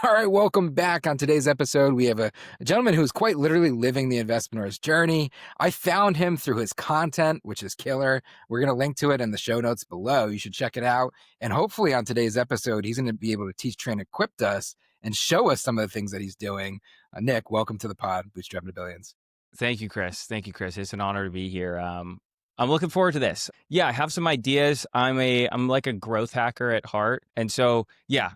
All right, welcome back. On today's episode, we have a gentleman who's quite literally living the entrepreneur's journey. I found him through his content, which is killer. We're going to link to it in the show notes below. You should check it out. And hopefully on today's episode, he's going to be able to teach, train, equip us and show us some of the things that he's doing. Nick, welcome to the pod, Bootstrapping to Billions. Thank you, Chris. Thank you, Chris. It's an honor to be here. I'm looking forward to this. Yeah, I have some ideas. I'm like a growth hacker at heart, and so yeah,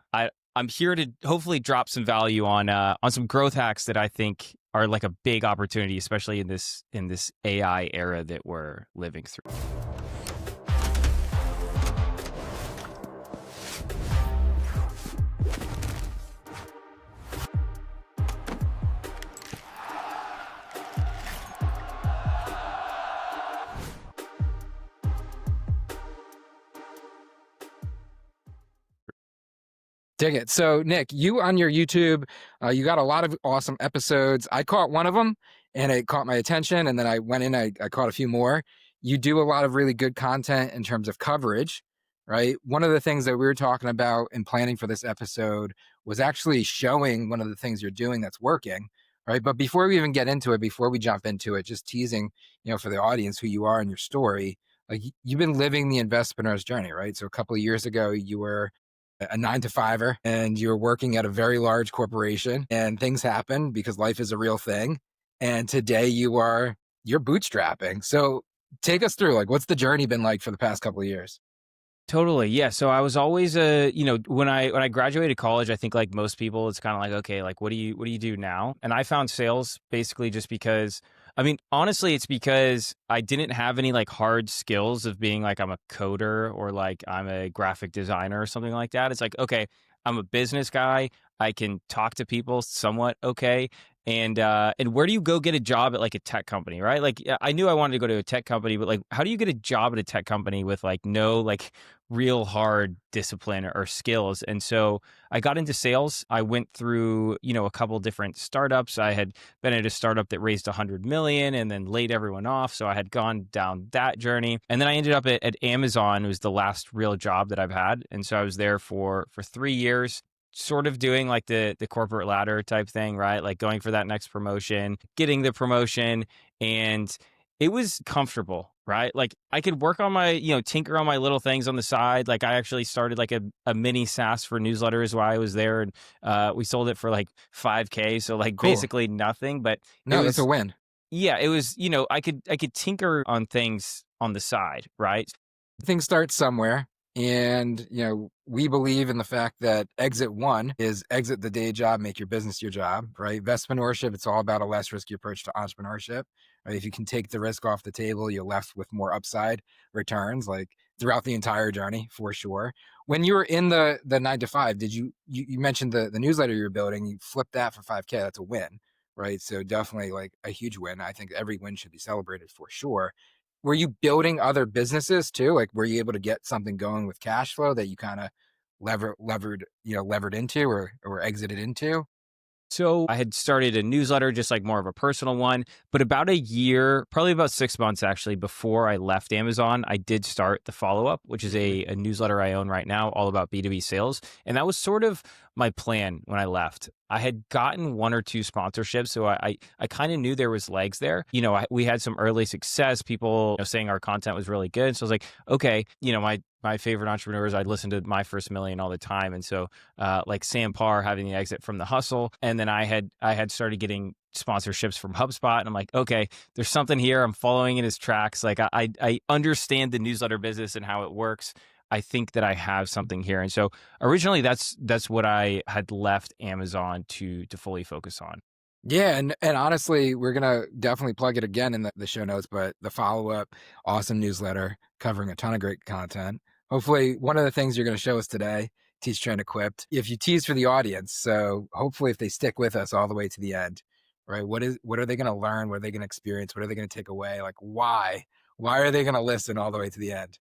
I'm here to hopefully drop some value on some growth hacks that I think are like a big opportunity, especially in this AI era that we're living through. Dig it. So, Nick, you on your YouTube, you got a lot of awesome episodes. I caught one of them and it caught my attention. And then I went in, I caught a few more. You do a lot of really good content in terms of coverage, right? One of the things that we were talking about in planning for this episode was actually showing one of the things you're doing that's working, right? But before we even get into it, before we jump into it, just teasing, for the audience who you are and your story, like you've been living the entrepreneur's journey, right? So a couple of years ago, you were a 9-to-5er and you're working at a very large corporation and things happen because life is a real thing. And today you're bootstrapping. So take us through, like, what's the journey been like for the past couple of years? Totally. Yeah. So I was always when I graduated college, I think like most people, it's kind of like, okay, like what do you do now? And I found sales basically just because, I mean, honestly, it's because I didn't have any like hard skills of being like I'm a coder or like I'm a graphic designer or something like that. It's like, okay, I'm a business guy. I can talk to people somewhat okay. And where do you go get a job at like a tech company, right? Like I knew I wanted to go to a tech company, but like how do you get a job at a tech company with like no like real hard discipline or skills? And so I got into sales. I went through, a couple different startups. I had been at a startup that raised 100 million and then laid everyone off. So I had gone down that journey. And then I ended up at Amazon. It was the last real job that I've had. And so I was there for 3 years, sort of doing like the corporate ladder type thing, right? Like going for that next promotion, getting the promotion, and it was comfortable, right? Like I could work on my, tinker on my little things on the side. Like I actually started like a mini SaaS for newsletters while I was there, and we sold it for like 5K. So like Cool. basically nothing, but No, that's a win. yeah, it was, I could tinker on things on the side, right? Things start somewhere. And, we believe in the fact that exit one is exit the day job, make your business your job, right? Investpreneurship, it's all about a less risky approach to entrepreneurship. Right? If you can take the risk off the table, you're left with more upside returns, like throughout the entire journey, for sure. When you were in the 9-to-5, did you mentioned the newsletter you're building, you flipped that for 5K, that's a win, right? So definitely like a huge win. I think every win should be celebrated for sure. Were you building other businesses too? Like, were you able to get something going with cash flow that you kind of levered into or exited into? So I had started a newsletter, just like more of a personal one, but about a year, probably about 6 months actually, before I left Amazon, I did start the Follow Up, which is a newsletter I own right now, all about B2B sales. And that was sort of my plan when I left. I had gotten 1 or 2 sponsorships, so I kind of knew there was legs there. We had some early success, people saying our content was really good. So I was like, okay, my favorite entrepreneurs, I'd listen to My First Million all the time. And so like Sam Parr having the exit from The Hustle. And then I had started getting sponsorships from HubSpot. And I'm like, okay, there's something here. I'm following in his tracks. Like I understand the newsletter business and how it works. I think that I have something here. And so originally that's what I had left Amazon to fully focus on. Yeah, and honestly, we're gonna definitely plug it again in the show notes. But the Follow Up, awesome newsletter covering a ton of great content. Hopefully, one of the things you're going to show us today, Teach, Train, Equipped, if you tease for the audience. So hopefully, if they stick with us all the way to the end, right? What are they going to learn? What are they going to experience? What are they going to take away? Like, why are they going to listen all the way to the end?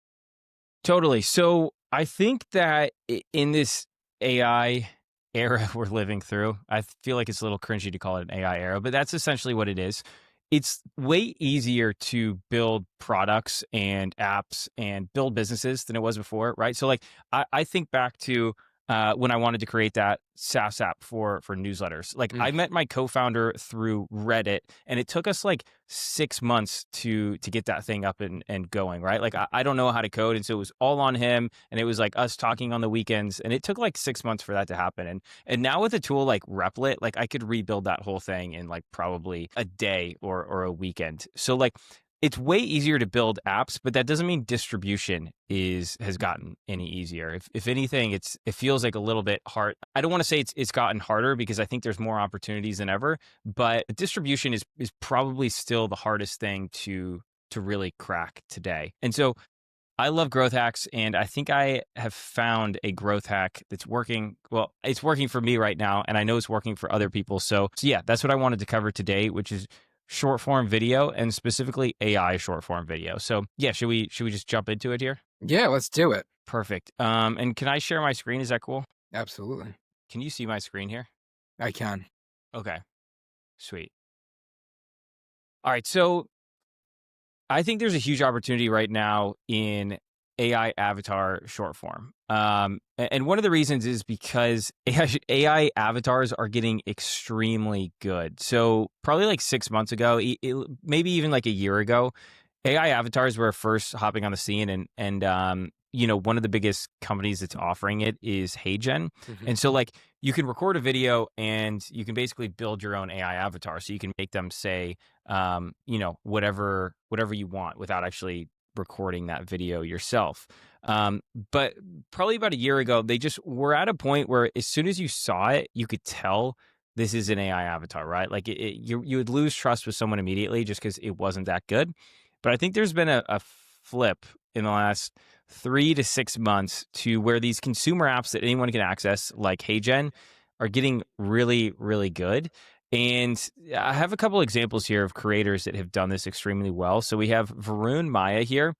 Totally. So I think that in this AI era we're living through, I feel like it's a little cringy to call it an AI era, but that's essentially what it is. It's way easier to build products and apps and build businesses than it was before, right? So like I think back to when I wanted to create that SaaS app for newsletters. Like Mm. I met my co-founder through Reddit, and it took us like 6 months to get that thing up and going, right? Like I don't know how to code, and so it was all on him, and it was like us talking on the weekends, and it took like 6 months for that to happen. And now with a tool like Replit, like I could rebuild that whole thing in like probably a day or a weekend. So like it's way easier to build apps, but that doesn't mean distribution has gotten any easier. If anything, it feels like a little bit hard. I don't want to say it's gotten harder, because I think there's more opportunities than ever, but distribution is probably still the hardest thing to really crack today. And so I love growth hacks, and I think I have found a growth hack that's working. Well, it's working for me right now, and I know it's working for other people. So yeah, that's what I wanted to cover today, which is short form video, and specifically AI short form video. So yeah, should we just jump into it here? Yeah, let's do it. Perfect. And can I share my screen? Is that cool? Absolutely. Can you see my screen here? I can. Okay, sweet. All right, so I think there's a huge opportunity right now in AI avatar short form. And one of the reasons is because AI avatars are getting extremely good. So probably like 6 months ago, maybe even like a year ago, AI avatars were first hopping on the scene, and one of the biggest companies that's offering it is HeyGen. Mhm. And so like you can record a video and you can basically build your own AI avatar. So you can make them say whatever you want without actually recording that video yourself. But probably about a year ago, they just were at a point where as soon as you saw it, you could tell this is an AI avatar, right? Like you would lose trust with someone immediately just because it wasn't that good. But I think there's been a flip in the last 3 to 6 months to where these consumer apps that anyone can access, like HeyGen, are getting really, really good. And I have a couple examples here of creators that have done this extremely well. So we have Varun Maya here,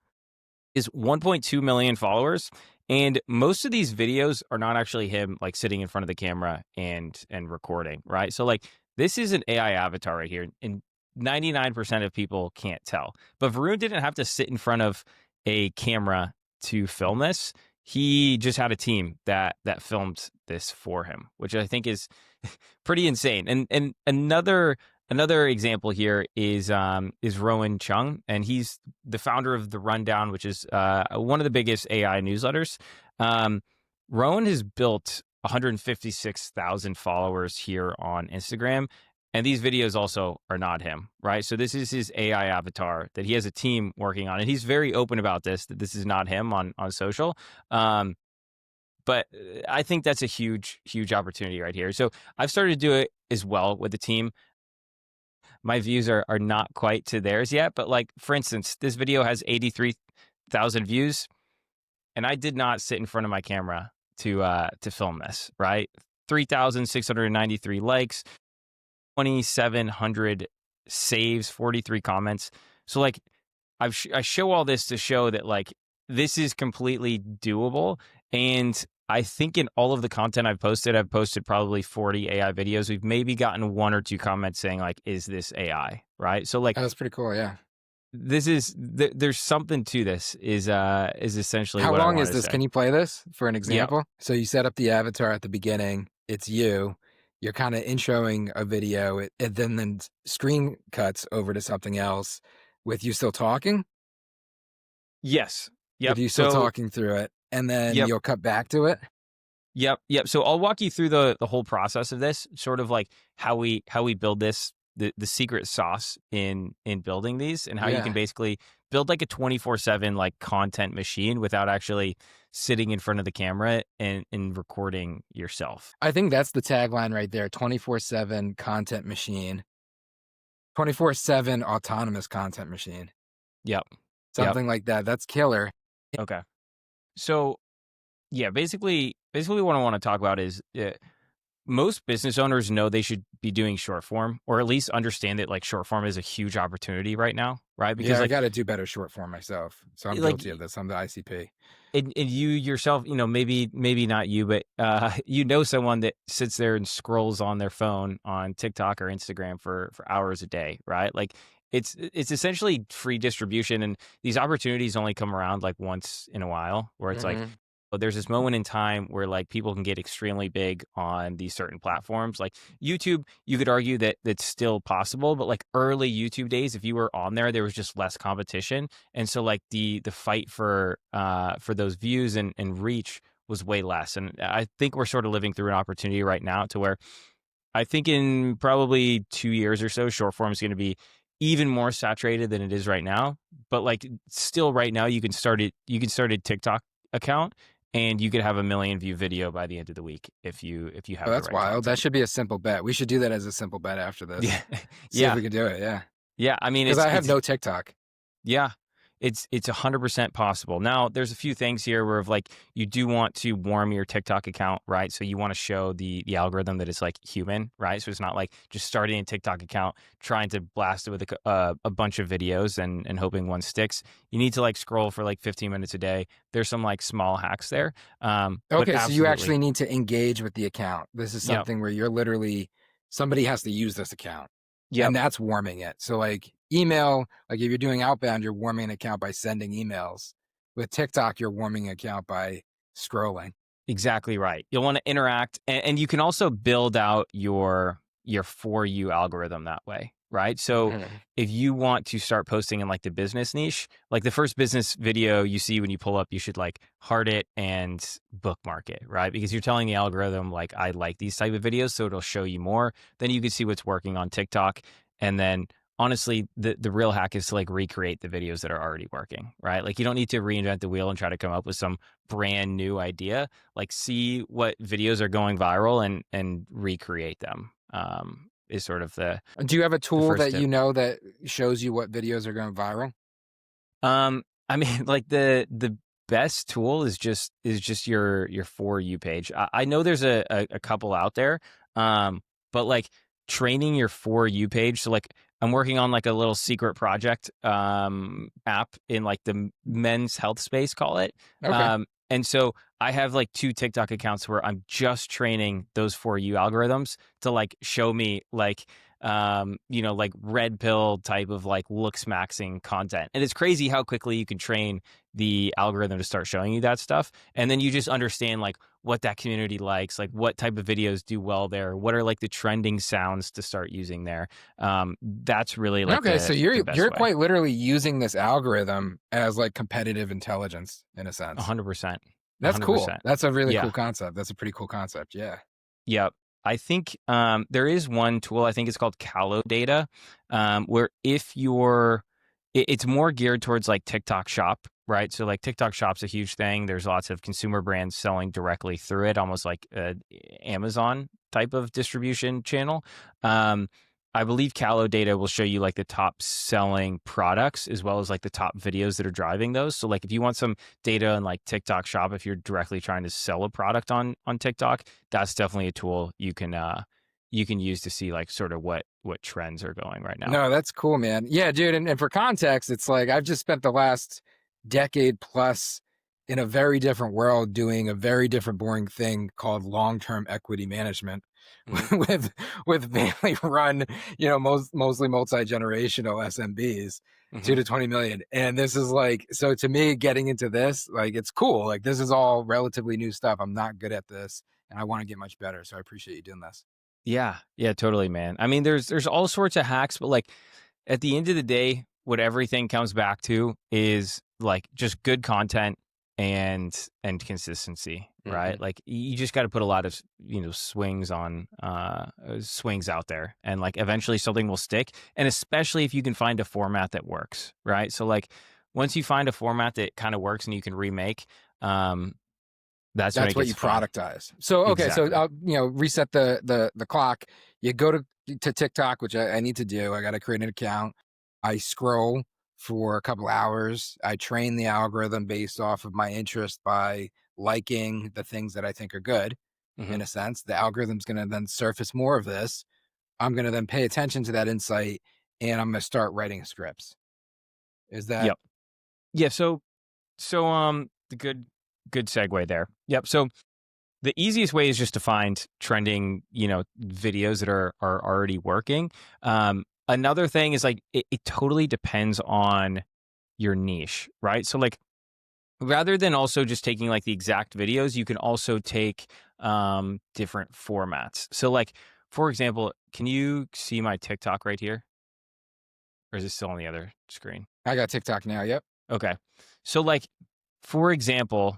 is 1.2 million followers, and most of these videos are not actually him like sitting in front of the camera and recording, right? So like this is an AI avatar right here, and 99% of people can't tell. But Varun didn't have to sit in front of a camera to film this. He just had a team that filmed this for him, which I think is pretty insane. And another example here is Rowan Chung, and he's the founder of The Rundown, which is one of the biggest AI newsletters. Rowan has built 156,000 followers here on Instagram, and these videos also are not him, right? So this is his AI avatar that he has a team working on, and he's very open about this, that this is not him on social. But I think that's a huge, huge opportunity right here. So I've started to do it as well with the team. My views are not quite to theirs yet, but like for instance, this video has 83,000 views, and I did not sit in front of my camera to film this, right? 3,693 likes, 2,700 saves, 43 comments. So like I show all this to show that like this is completely doable. And I think in all of the content I've posted probably 40 AI videos. We've maybe gotten one or two comments saying like, is this AI? Right. So like That was pretty cool. Yeah. this is, there's something to this is essentially How what I long want is to this? say. Can you play this for an Yeah. example? So you set up the avatar at the beginning. It's you. You're kind of introing a video. It then screen cuts over to something else with you still talking, Yes. with Yep. you still So, talking through it, and then yep. you'll cut back to it. Yep. So I'll walk you through the whole process of this, sort of like how we build this, the secret sauce in building these, and how you can Yeah. basically build like a 24/7 like content machine without actually sitting in front of the camera and recording yourself. I think that's the tagline right there. 24/7 content machine. 24/7 autonomous content machine. Yep. Yep. Something like that. That's killer. Okay. So yeah, basically what I want to talk about is most business owners know they should be doing short form, or at least understand that like short form is a huge opportunity right now, right? Because Yeah, I like gotta do better short form myself. So I'm like guilty of this. I'm the ICP. and you yourself, maybe not you, but someone that sits there and scrolls on their phone on TikTok or Instagram for hours a day, right? Like it's essentially free distribution, and these opportunities only come around like once in a while, where it's like Mhm. there's this moment in time where like people can get extremely big on these certain platforms. Like YouTube, you could argue that that's still possible, but like early YouTube days, if you were on there, there was just less competition. And so like the fight for those views and reach was way less. And I think we're sort of living through an opportunity right now to where I think in probably 2 years or so, short form is going to be even more saturated than it is right now. But like still right now, you can start a TikTok account and you could have a 1 million view video by the end of the week if you Oh, have the that's right wild. That content. should be a simple bet. We should do that as a simple bet after this. Yeah. See if Yeah. we can do it. Yeah. Yeah. I mean, Because I have it's no TikTok. yeah, it's 100% possible. Now, there's a few things here where, if like, you do want to warm your TikTok account, right? So you want to show the algorithm that it's like human, right? So it's not like just starting a TikTok account, trying to blast it with a bunch of videos and hoping one sticks. You need to like scroll for like 15 minutes a day. There's some like small hacks there, but Okay, so you actually absolutely, need to engage with the account. This is yep, something where you're literally somebody has to use this account, and yep. that's warming it. So like email, like if you're doing outbound, you're warming an account by sending emails. With TikTok, you're warming an account by scrolling. Exactly right. You'll want to interact, and you can also build out your for you algorithm that way, right? So Mhm. if you want to start posting in like the business niche, like the first business video you see when you pull up, you should like heart it and bookmark it, right? Because you're telling the algorithm like, I like these type of videos, so it'll show you more. Then you can see what's working on TikTok, and then honestly, the real hack is to like recreate the videos that are already working, right? Like you don't need to reinvent the wheel and try to come up with some brand new idea. Like see what videos are going viral and recreate them, is sort of Do you have a the tool first that tip. you know that shows you what videos are going viral? I mean, like the best tool is just your for you page. I know there's a couple out there, but like training your for you page. So like I'm working on like a little secret project app in like the men's health space, call it. Okay. And so I have like 2 TikTok accounts where I'm just training those for you algorithms to like show me like like red pill type of like looks maxing content. And it's crazy how quickly you can train the algorithm to start showing you that stuff. And then you just understand like what that community likes, like what type of videos do well there, what are like the trending sounds to start using there. That's really like Okay, so the you're best you're way. quite literally using this algorithm as like competitive intelligence in a A sense. hundred percent. A That's hundred cool. percent. That's a really cool Yeah. concept. That's a pretty cool concept. Yeah. Yep. I think there is one tool, I think it's called Calo Data, where if it's more geared towards like TikTok Shop, right? So like TikTok Shop's a huge thing. There's lots of consumer brands selling directly through it, almost like a Amazon type of distribution channel. Um, I believe Calo Data will show you like the top selling products as well as like the top videos that are driving those. So like if you want some data on like TikTok Shop, if you're directly trying to sell a product on TikTok, that's definitely a tool you can use to see like sort of what trends are going right now. No, that's cool, man. Yeah, dude. And for context, it's like I've just spent the last decade plus in a very different world doing a very different boring thing called long-term equity management Hmm. with family run, mostly multi-generational SMBs, two Hmm. to 20 million. And this is like, so to me, getting into this, like it's cool. Like this is all relatively new stuff. I'm not good at this and I want to get much better. So I appreciate you doing this. Yeah, yeah, totally, man. I mean, there's all sorts of hacks, but like at the end of the day, what everything comes back to is like just good content and consistency, right? Mhm. Like you just got to put a lot of swings out there, and like eventually something will stick. And especially if you can find a format that works, right? So like once you find a format that kind of works and you can remake, um, that's when That's it what you gets fun. productize. So okay, so Exactly. I'll reset the clock. You go to TikTok, which I need to do. I got to create an account. I scroll for a couple hours. I train the algorithm based off of my interest by liking the things that I think are good. Hmm. In a sense, the algorithm's going to then surface more of this. I'm going to then pay attention to that insight, and I'm going to start writing scripts. Is that Yep. Yeah. So the good segue there. Yep. So the easiest way is just to find trending, videos that are already working. Another thing is like it totally depends on your niche, right? So like rather than also just taking like the exact videos, you can also take different formats. So like, for example, can you see my TikTok right here? Or is it still on the other screen? I got TikTok now. Yep. Okay. So like, for example,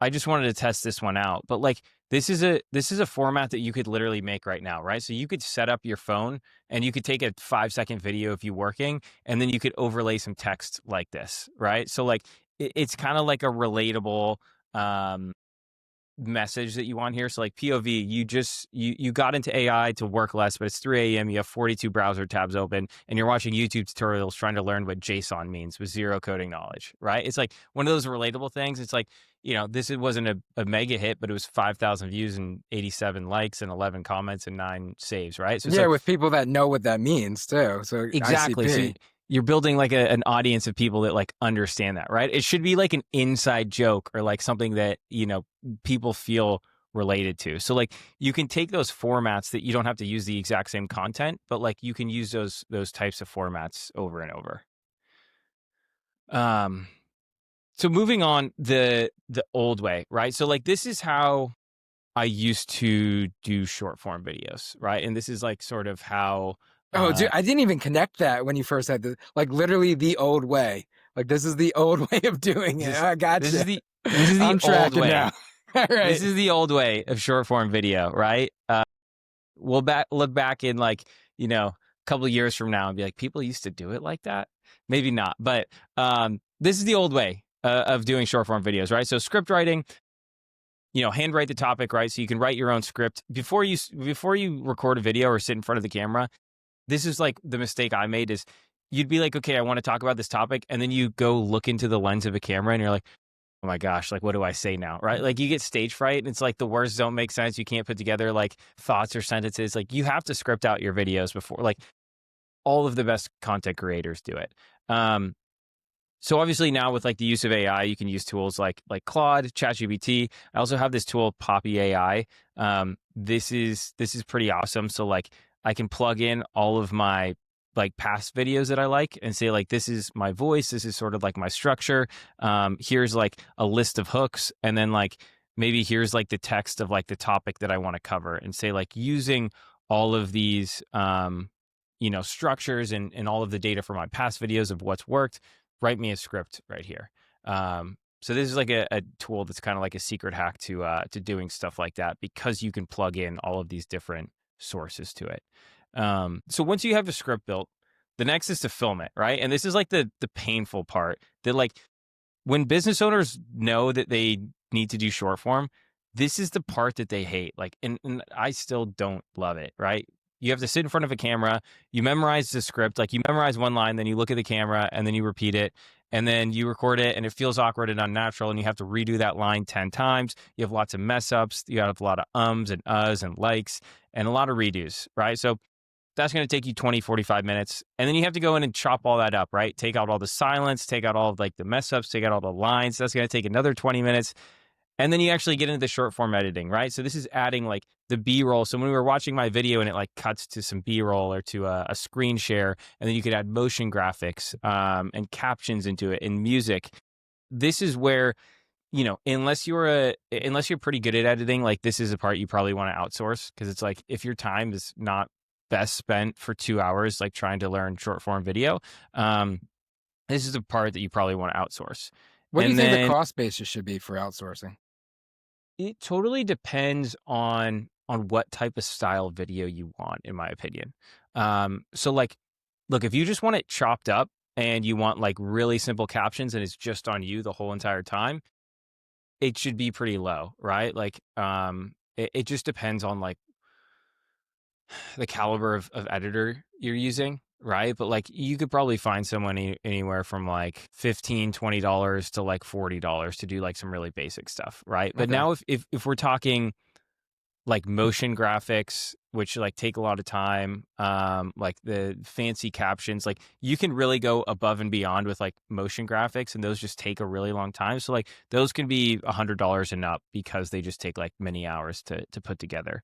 I just wanted to test this one out, but like this is a format that you could literally make right now, right? So you could set up your phone and you could take a 5-second video of you working, and then you could overlay some text like this, right? So like it's kind of like a relatable um message that you want here. So like POV, you got into AI to work less, but it's 3 a.m. You have 42 browser tabs open and you're watching YouTube tutorials trying to learn what JSON means with zero coding knowledge, right? It's like one of those relatable things. It's like, this wasn't a mega hit, but it was 5,000 views and 87 likes and 11 comments and 9 saves, right? So it's Yeah, like, with people that know what that means too. So exactly. So ICP. you're building like an audience of people that like understand that, right? It should be like an inside joke or like something that, people feel related to. So like you can take those formats that you don't have to use the exact same content, but like you can use those types of formats over and over. So moving on the old way, right? So like this is how I used to do short form videos, right? And this is like sort of how Oh, dude, I didn't even connect that when you first said this. Like literally the old way. Like this is the old way of doing it. this I this gotcha. is the this is the I'm old tracking way. now. All This right. is the old way of short form video, right? We'll look back in like, a couple of years from now and be like, people used to do it like that. Maybe not, but this is the old way of doing short form videos, right? So script writing, handwrite the topic, right? So you can write your own script before you record a video or sit in front of the camera. This is like the mistake I made is you'd be like, okay, I want to talk about this topic. And then you go look into the lens of a camera and you're like, oh my gosh, like, what do I say now? Right. Like you get stage fright and it's like the words don't make sense. You can't put together like thoughts or sentences. Like you have to script out your videos before, like all of the best content creators do it. So obviously now with like the use of AI, you can use tools like Claude, ChatGPT. I also have this tool, Poppy AI. This is pretty awesome. So like I can plug in all of my like past videos that I like and say like, this is my voice. This is sort of like my structure. Here's like a list of hooks. And then like, maybe here's like the text of like the topic that I want to cover, and say like using all of these, structures and all of the data from my past videos of what's worked, write me a script right here. So this is like a tool that's kind of like a secret hack to doing stuff like that, because you can plug in all of these different sources to it. So once you have a script built, the next is to film it, right? And this is like the painful part, that like when business owners know that they need to do short form, this is the part that they hate. Like, and I still don't love it, right? You have to sit in front of a camera, you memorize the script, like you memorize one line, then you look at the camera and then you repeat it, and then you record it and it feels awkward and unnatural and you have to redo that line 10 times. You have lots of mess ups, you have a lot of ums and uhs and likes and a lot of redos, right? So that's going to take you 20, 45 minutes. And then you have to go in and chop all that up, right? Take out all the silence, take out all of like the mess ups, take out all the lines. That's going to take another 20 minutes. And then you actually get into the short form editing, right? So this is adding like the B-roll. So when we were watching my video and it like cuts to some B-roll or to a screen share, and then you could add motion graphics and captions into it and music. This is where, unless you're pretty good at editing, like this is a part you probably want to outsource, because it's like if your time is not best spent for 2 hours, like trying to learn short form video, this is a part that you probably want to outsource. What do you And think the then cost basis should be for outsourcing? it totally depends on what type of style video you want, in my opinion. So like, look, if you just want it chopped up and you want like really simple captions and it's just on you the whole entire time, it should be pretty low, right? Like, it just depends on like the caliber of editor you're using, right? But like you could probably find someone anywhere from like $15-$20 to like $40 to do like some really basic stuff, right? But Okay. now if we're talking like motion graphics, which like take a lot of time, like the fancy captions, like you can really go above and beyond with like motion graphics, and those just take a really long time. So like those can be $100 and up, because they just take like many hours to put together.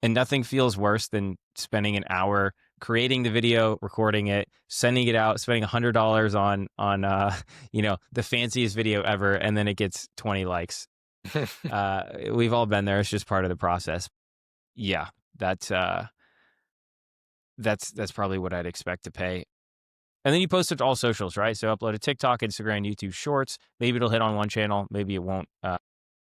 And nothing feels worse than spending an hour creating the video, recording it, sending it out, spending $100 on the fanciest video ever, and then it gets 20 likes. We've all been there. It's just part of the process. Yeah, that's probably what I'd expect to pay. And then you post it to all socials, right? So upload a TikTok, Instagram, YouTube Shorts. Maybe it'll hit on one channel, maybe it won't.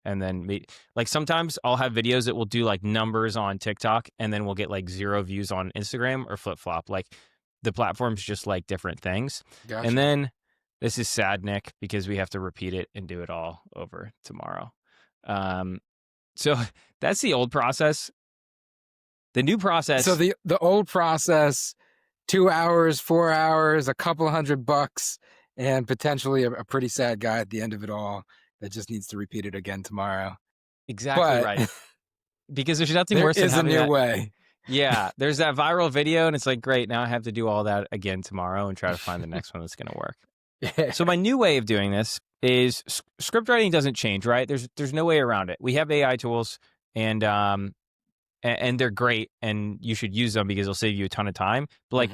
And then like sometimes I'll have videos that will do like numbers on TikTok, and then we'll get like 0 views on Instagram, or flip flop. Like the platforms just like different things. Gotcha. And then this is sad, Nick, because we have to repeat it and do it all over tomorrow. So that's the old process. The new process. So the old process, 2 hours, 4 hours, a couple $100, and potentially a pretty sad guy at the end of it all that just needs to repeat it again tomorrow. Exactly right. Because there's nothing worse than having a new way. Yeah, there's that viral video, and it's like, great, now I have to do all that again tomorrow and try to find the next one that's going to work. Yeah. So my new way of doing this is script writing doesn't change, right? There's no way around it. We have AI tools, and they're great, and you should use them because they'll save you a ton of time. But like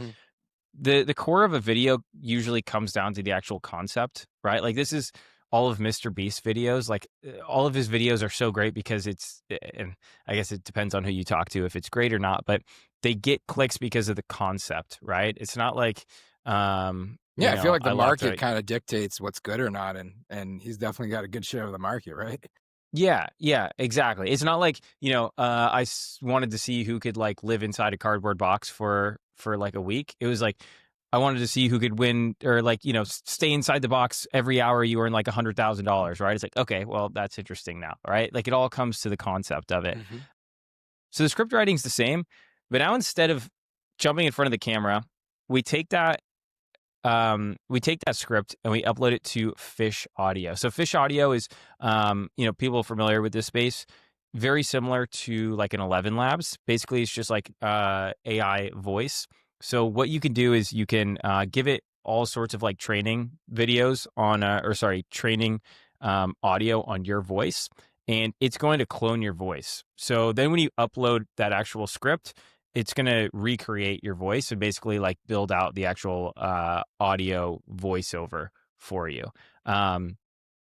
the core of a video usually comes down to the actual concept, right? Like this is all of Mr. Beast's videos. Like all of his videos are so great because and I guess it depends on who you talk to if it's great or not, but they get clicks because of the concept, right? It's not like I feel like the market kind of dictates what's good or not, and he's definitely got a good share of the market, right? Yeah, exactly. It's not like, I wanted to see who could like live inside a cardboard box for like a week. It was like, I wanted to see who could win, or like, stay inside the box every hour you earn like $100,000, right? It's like, okay, well, that's interesting now, right? Like it all comes to the concept of it. So the script writing's the same, but now instead of jumping in front of the camera, we take that script and we upload it to Fish Audio. So Fish Audio is, people familiar with this space, very similar to like an 11 Labs. Basically, it's just like AI voice. So what you can do is you can give it all sorts of like training videos on, training audio on your voice, and it's going to clone your voice. So then when you upload that actual script, it's going to recreate your voice and basically like build out the actual audio voiceover for you.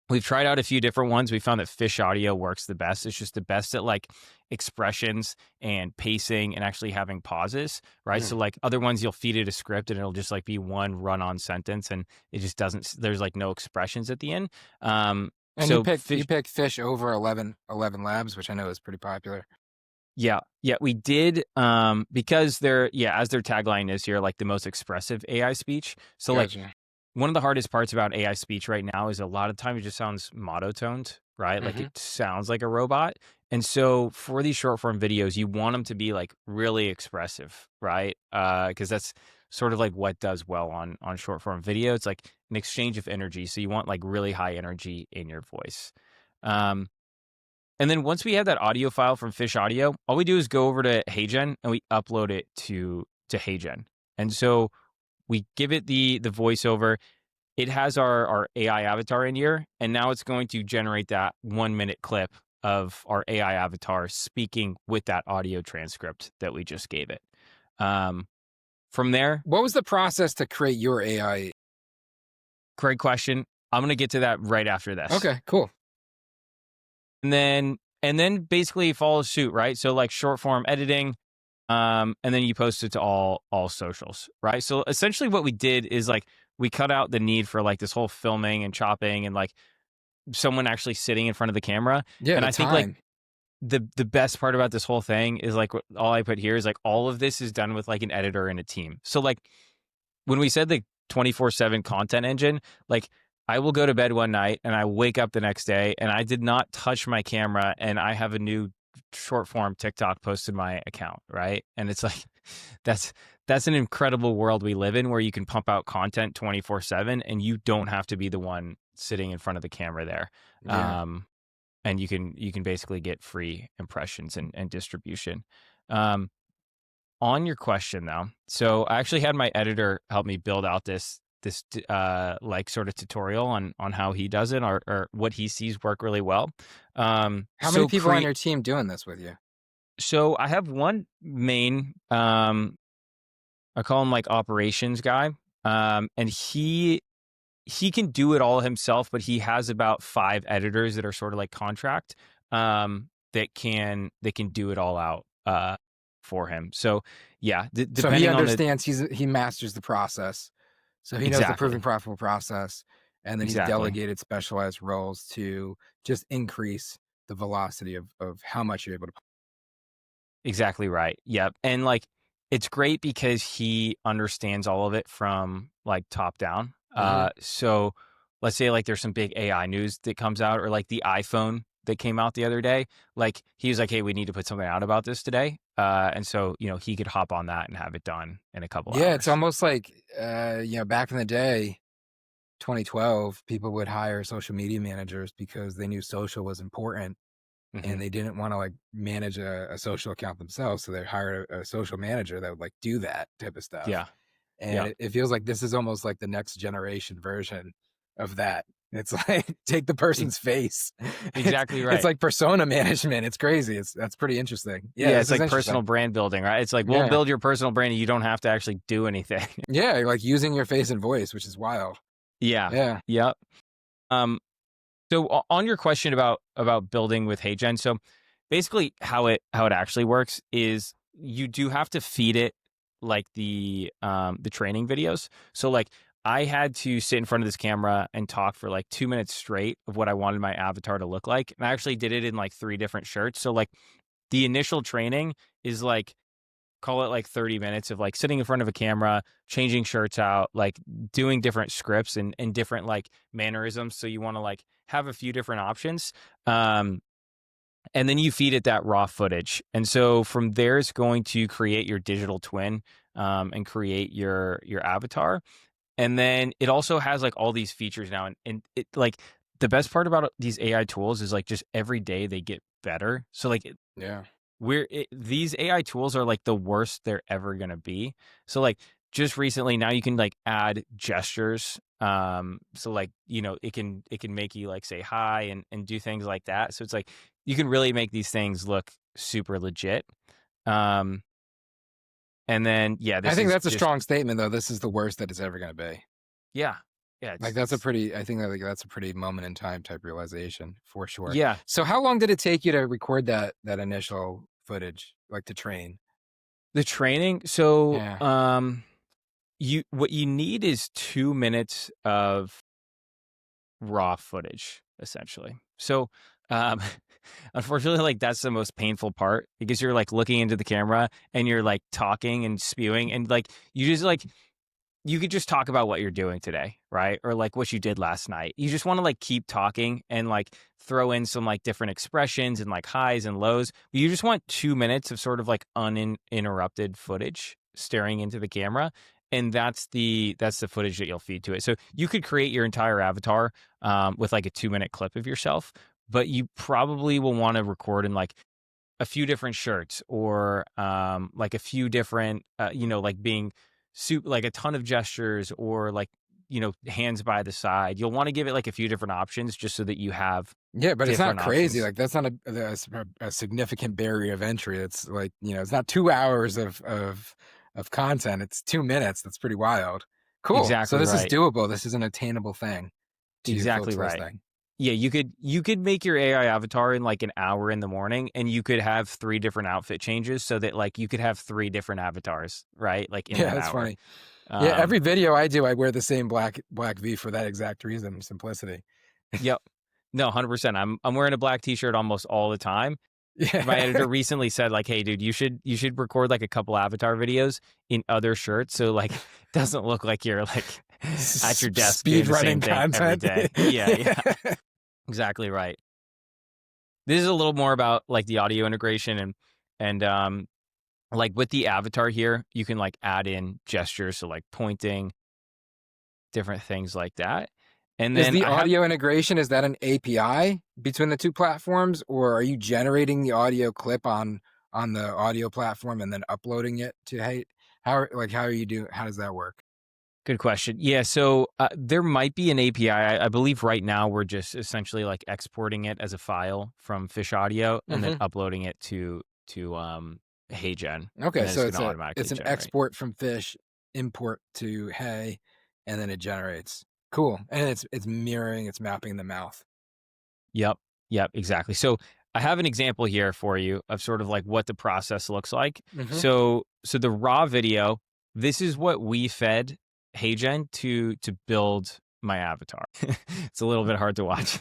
We've tried out a few different ones. We found that Fish Audio works the best. It's just the best at like expressions and pacing and actually having pauses, right? So like other ones, you'll feed it a script and it'll just like be one run-on sentence, and it just doesn't, there's like no expressions at the end. And so you picked Fish over 11 Labs, which I know is pretty popular. Yeah, we did, because they're, as their tagline is here, like the most expressive AI speech. So Gotcha. like one of the hardest parts about AI speech right now is a lot of times it just sounds monotoned, right? Like it sounds like a robot. And so for these short form videos, you want them to be like really expressive, right? Because that's sort of like what does well on short form video. It's like an exchange of energy. So you want like really high energy in your voice. And then once we have that audio file from Fish Audio, all we do is go over to HeyGen and we upload it to HeyGen. And so we give it the voiceover. It has our AI avatar in here, and now it's going to generate that 1-minute clip of our AI avatar speaking with that audio transcript that we just gave it. From there, what was the process to create your AI? Great question. I'm going to get to that right after this. Okay, cool. And then basically follow suit, right? So like short form editing, and then you post it to all socials, right? So essentially what we did is like we cut out the need for like this whole filming and chopping and like someone actually sitting in front of the camera. Yeah, and I think like the best part about this whole thing is like all I put here is like all of this is done with like an editor and a team. So like when we said the 24/7 content engine, like I will go to bed one night and I wake up the next day and I did not touch my camera and I have a new short form TikTok posted my account, right? And it's like that's an incredible world we live in where you can pump out content 24/7 and you don't have to be the one sitting in front of the camera there. Yeah. And you can basically get free impressions and distribution. On your question though, so I actually had my editor help me build out this like sort of tutorial on how he does it or what he sees work really well. How many people on your team doing this with you? So I have one main I call him like operations guy. And he can do it all himself, but he has about 5 editors that are sort of like contract, that can do it all out for him. So yeah, So he depending on the understands, he masters the process. So he knows the proven exactly, profitable process, and then he's exactly. delegated specialized roles to just increase the velocity of how much you're able to. Exactly right. Yep. And like it's great because he understands all of it from like top down. Mhm. So let's say like there's some big AI news that comes out, or like the iPhone that came out the other day. Like he was like, "Hey, we need to put something out about this today." And so he could hop on that and have it done in a couple Yeah, it's hours. almost like, back in the day, 2012, people would hire social media managers because they knew social was important, Hmm. and they didn't wanna, like, manage a social account themselves, so they hired a social manager that would, like, do that type of stuff. Yeah. And Yeah. it feels like this is almost like the next generation version of that. It's like, take the E- person's face. exactly It's right. like persona management. It's crazy. That's pretty interesting. Yeah, Yeah, this it's is like interesting. personal brand building, right? It's like we'll Yeah. build your personal brand and you don't have to actually do anything. Yeah, like using your face and voice, which is wild. Yeah. Yeah. Yep. Um, So on your question about building with HeyGen, so basically how it actually works is you do have to feed it like the training videos. So like I had to sit in front of this camera and talk for like 2 minutes straight of what I wanted my avatar to look like. And I actually did it in like 3 different shirts. So like the initial training is like call it like 30 minutes of like sitting in front of a camera, changing shirts out, like doing different scripts and different like mannerisms. So you want to like have a few different options. Um, and then you feed it that raw footage. And so from there, it's going to create your digital twin, and create your avatar. And then it also has like all these features now. And it like the best part about these AI tools is like just every day they get better. So like Yeah. these AI tools are like the worst they're ever going to be. So like just recently now you can like add gestures. So like, it can make you like say hi and do things like that. So it's like you can really make these things look super legit. Um, and then yeah, I this think is that's a just strong statement, though. This is the worst that it's ever gonna be. yeah. Yeah, Like, I think that, like, that's a pretty moment in time type realization for sure. yeah, So how long did it take you to record that initial footage, like, to train? the training. So Yeah. you what you need is 2 minutes of raw footage essentially. So um unfortunately like that's the most painful part because you're like looking into the camera and you're like talking and spewing and like you just like you could just talk about what you're doing today, right? Or like what you did last night. You just want to like keep talking and like throw in some like different expressions and like highs and lows. You just want 2 minutes of sort of like uninterrupted footage staring into the camera. And that's the footage that you'll feed to it. So you could create your entire avatar with like a 2 minute clip of yourself, but you probably will want to record in like a few different shirts or like a few different like being like a ton of gestures or like hands by the side. You'll want to give it like a few different options just so that you have Yeah, but it's not different crazy, options. like, that's not a significant barrier of entry. It's like, it's not 2 hours of content, it's 2 minutes. That's pretty wild. Cool. So Exactly this is right. doable. This is an attainable thing to you Exactly folks right. listening. Yeah, you could make your AI avatar in like an hour in the morning and you could have 3 different outfit changes so that like you could have 3 different avatars, right? Like in Yeah, that that's hour. funny. Yeah, Um every video I do, I wear the same black V for that exact reason, simplicity. yep. No, 100%. I'm wearing a black t-shirt almost all the time. My Yeah. editor recently said like, "Hey, dude, you should record like a couple avatar videos in other shirts, so like it doesn't look like you're like at your desk doing Speed the same running thing every content. day." Yeah, yeah, exactly right. This is a little more about like the audio integration and like with the avatar here, you can like add in gestures, so like pointing, different things like that. And Is then the I have audio integration, is that an API between the 2 platforms, or are you generating the audio clip on the audio platform and then uploading it to how are you doing? How does that work? good question. Yeah, so there might be an API. I believe right now we're just essentially like exporting it as a file from Fish Audio and then Mhm. uploading it to HeyGen, and Okay, then so it's going to automatically it's an generate. export from Fish import to Hey, and then it generates. Cool. And it's mirroring, it's mapping the mouth. Yep. Yep. Exactly. So I have an example here for you of sort of like what the process looks like. Hmm. So the raw video, this is what we fed HeyGen to build my avatar. It's a little bit hard to watch.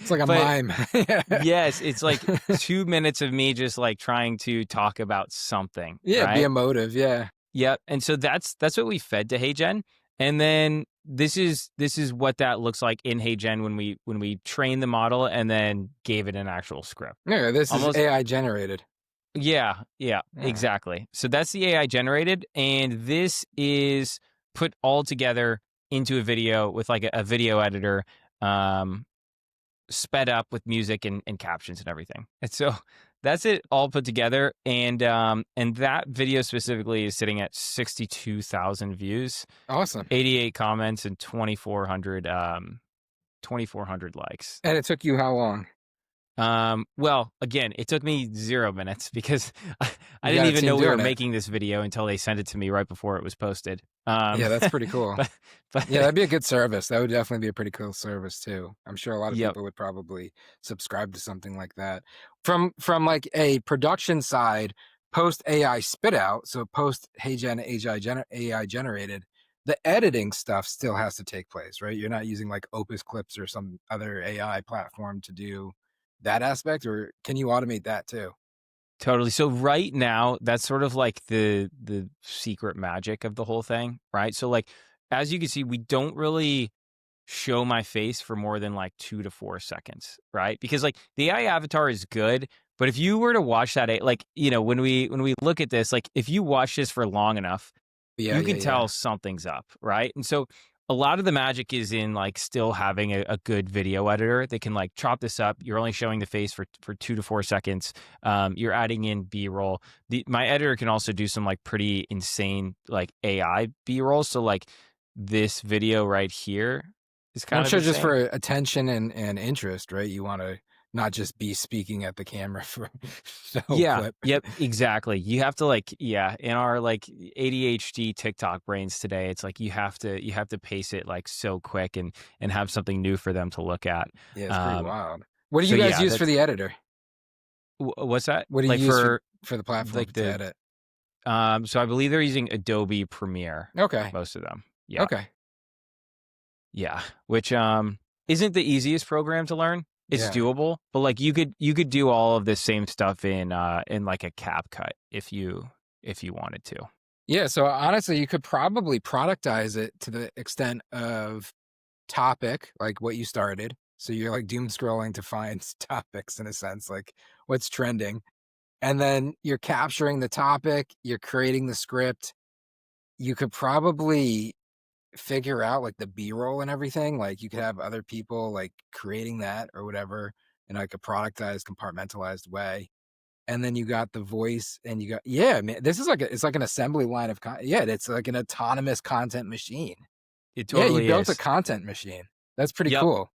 It's like a But mime. Yeah. yes, it's like 2 minutes of me just like trying to talk about something, Yeah, be right? emotive. Yeah. Yep. And so that's what we fed to HeyGen. And then this is what that looks like in HeyGen when we train the model and then gave it an actual script. Yeah, this is Almost AI generated. yeah, yeah, Yeah. exactly. So that's the AI generated, and this is put all together into a video with like a video editor, um, sped up with music and captions and everything. And so that's it all put together. And that video specifically is sitting at 62,000 views, Awesome. 88 comments, and 2,400 likes. And it took you how long? Well, again, it took me 0 minutes because I You didn't got a even team know we were doing it. making this video until they sent it to me right before it was posted. Yeah, that's pretty cool. but, Yeah, but that'd be a good service. That would definitely be a pretty cool service too. I'm sure a lot of yep, people would probably subscribe to something like that. From like a production side, post AI spit out, so post HeyGen AI generated, the editing stuff still has to take place, right? You're not using like Opus Clips or some other AI platform to do that aspect, or can you automate that too? totally. So right now, that's sort of like the secret magic of the whole thing, right? So like as you can see, we don't really show my face for more than like 2 to 4 seconds, right? Because like the AI avatar is good, but if you were to watch that, like when we look at this, like if you watch this for long enough, Yeah, you yeah, can yeah. tell something's up, right? And so a lot of the magic is in like still having a good video editor that can like chop this up. You're only showing the face for 2 to 4 seconds. You're adding in B-roll. My editor can also do some like pretty insane like AI B-roll. So like this video right here is And I'm kind of sure just insane. for attention and interest, right? You want to not just be speaking at the camera for the whole Yeah. clip. Yep. Exactly. You have to like, yeah, in our like ADHD TikTok brains today, it's like you have to pace it like so quick and have something new for them to look at. Yeah, it's pretty Um, wild. What do so you guys yeah, use for that's the editor? what's that? What do you Like use for the platform like to the edit? so I believe they're using Adobe Premiere, Okay. most of them. Yeah. Okay. Yeah. Which isn't the easiest program to learn. It's Yeah. doable, but like you could do all of this same stuff in like a CapCut if you wanted to. Yeah. So honestly, you could probably productize it to the extent of topic, like what you started. So you're like doom scrolling to find topics in a sense, like what's trending. And then you're capturing the topic, you're creating the script. You could probably figure out like the B-roll and everything. Like you could have other people like creating that or whatever in like a productized, compartmentalized way. And then you got the voice and you got, yeah, man, this is like it's like an assembly line of yeah, it's like an autonomous content machine. It Yeah, you totally built a is. content machine. That's pretty Yep. cool.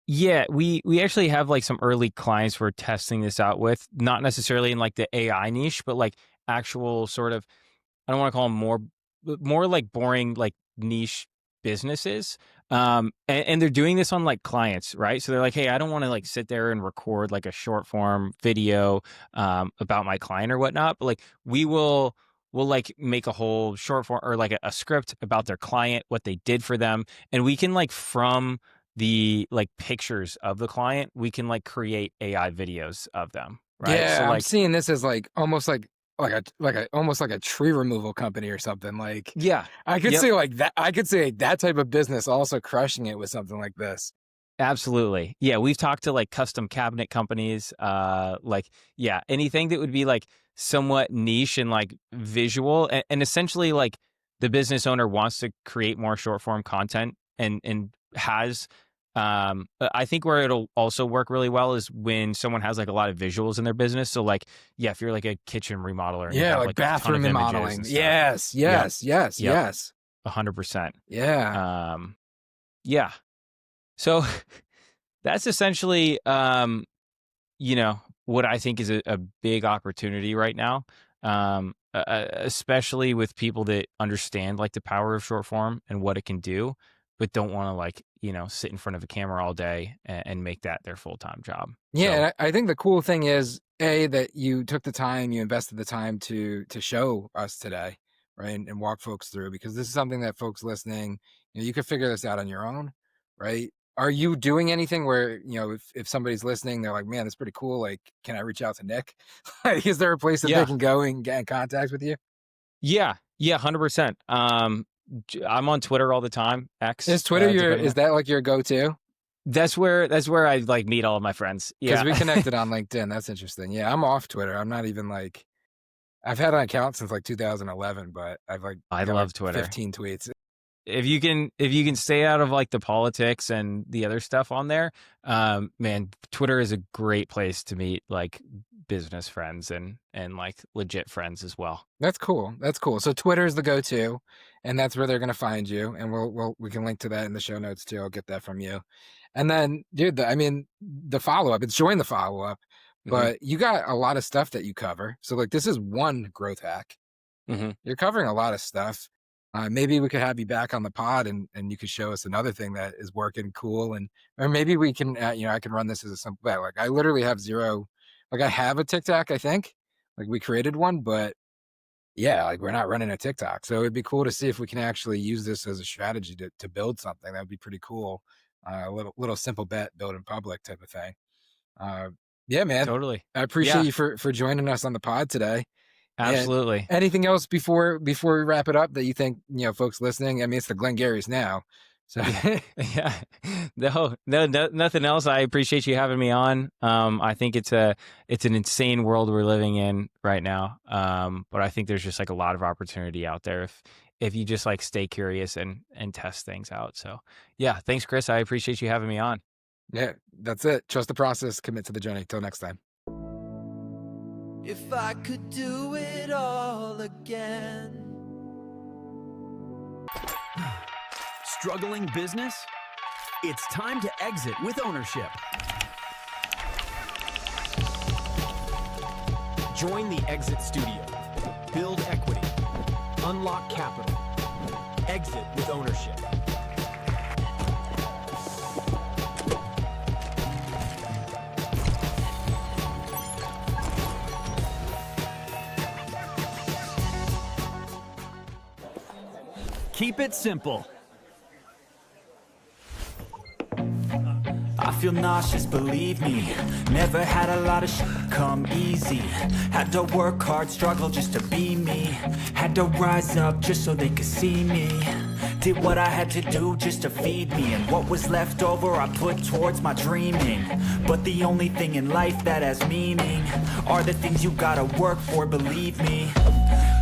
Yeah, we actually have like some early clients we're testing this out with, not necessarily in like the AI niche, but like actual sort of I don't want to call them more like boring like niche businesses. And they're doing this on like clients, right? So they're like, hey, I don't want to like sit there and record like a short form video about my client or whatnot, but like we'll like make a whole short form or like a script about their client, what they did for them, and we can like from the like pictures of the client, we can like create AI videos of them, right? So Yeah, I'm like seeing this as like almost like a almost like a tree removal company or something. Like yeah. I could Yep. see like that. I could see that type of business also crushing it with something like this. Absolutely. Yeah, we've talked to like custom cabinet companies, like yeah, anything that would be like somewhat niche and like visual and essentially like the business owner wants to create more short form content and has I think where it'll also work really well is when someone has like a lot of visuals in their business. So like yeah, if you're like a kitchen remodeler and you Yeah, have like like a ton bathroom of images remodeling. and stuff. Yes, Yep. yes, yes, Yep. yes. 100%. Yeah. Um yeah. So that's essentially what I think is a big opportunity right now. especially with people that understand like the power of short form and what it can do, but don't want to like, sit in front of a camera all day and make that their full-time job. Yeah, So and I think the cool thing is that you took the time, you invested the time to show us today, right, and walk folks through, because this is something that folks listening, you could figure this out on your own, right? Are you doing anything where, if somebody's listening, they're like, man, that's pretty cool. Like, can I reach out to Nick? Like, is there a place that they yeah, can go and get in contact with you? yeah, 100%. I'm on Twitter all the time, X, Is Twitter depending is on. that like your go-to? That's where I like meet all of my friends. Because Yeah. we connected on LinkedIn. That's interesting. Yeah, I'm off Twitter. I'm not even like, I've had an account since like 2011, but I've like I got like love Twitter. 15 tweets. If you can stay out of like the politics and the other stuff on there, man, Twitter is a great place to meet like business friends and like legit friends as well. That's cool. That's cool. So Twitter is the go-to, and that's where they're gonna find you. And we can link to that in the show notes too. I'll get that from you. And then, dude, the follow-up. It's join the follow-up, Hmm. but you got a lot of stuff that you cover. So like, this is one growth hack. Hmm. You're covering a lot of stuff. Maybe we could have you back on the pod, and you could show us another thing that is working cool. And or maybe we can, I can run this as a simple bet. Like, I literally have zero. Like, I have a TikTok, I think. Like, we created one, but yeah, like, we're not running a TikTok. So it'd be cool to see if we can actually use this as a strategy to build something. That would be pretty cool. A little simple bet built in public type of thing. Uh, yeah, man. Totally. I appreciate Yeah, you for joining us on the pod today. And absolutely. anything else before we wrap it up that you think, folks listening? I mean, it's the Glengarrys now. So Yeah. Yeah. No, nothing else. I appreciate you having me on. I think it's an insane world we're living in right now. But I think there's just like a lot of opportunity out there if you just like stay curious and test things out. So yeah, thanks, Chris. I appreciate you having me on. yeah, that's it. Trust the process, commit to the journey. Till next time. If I could do it all again. Struggling business? It's time to exit with ownership. Join the Exit Studio. Build equity. Unlock capital. Exit with ownership. Keep it simple. I feel nauseous, believe me. Never had a lot of shit come easy. Had to work hard, struggle just to be me. Had to rise up just so they could see me. Did what I had to do just to feed me. And what was left over I put towards my dreaming. But the only thing in life that has meaning are the things you gotta work for, believe me.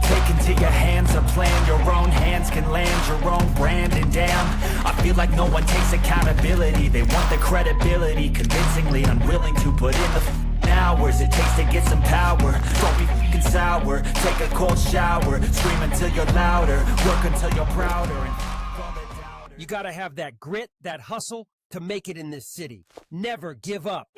Take into your hands a plan. Your own hands can land your own brand. And damn, I feel like no one takes accountability. They want the credibility, convincingly unwilling to put in the hours it takes to get some power. Don't be fucking sour. Take a cold shower. Scream until you're louder. Work until you're prouder. And all the doubters. You gotta have that grit, that hustle to make it in this city. Never give up.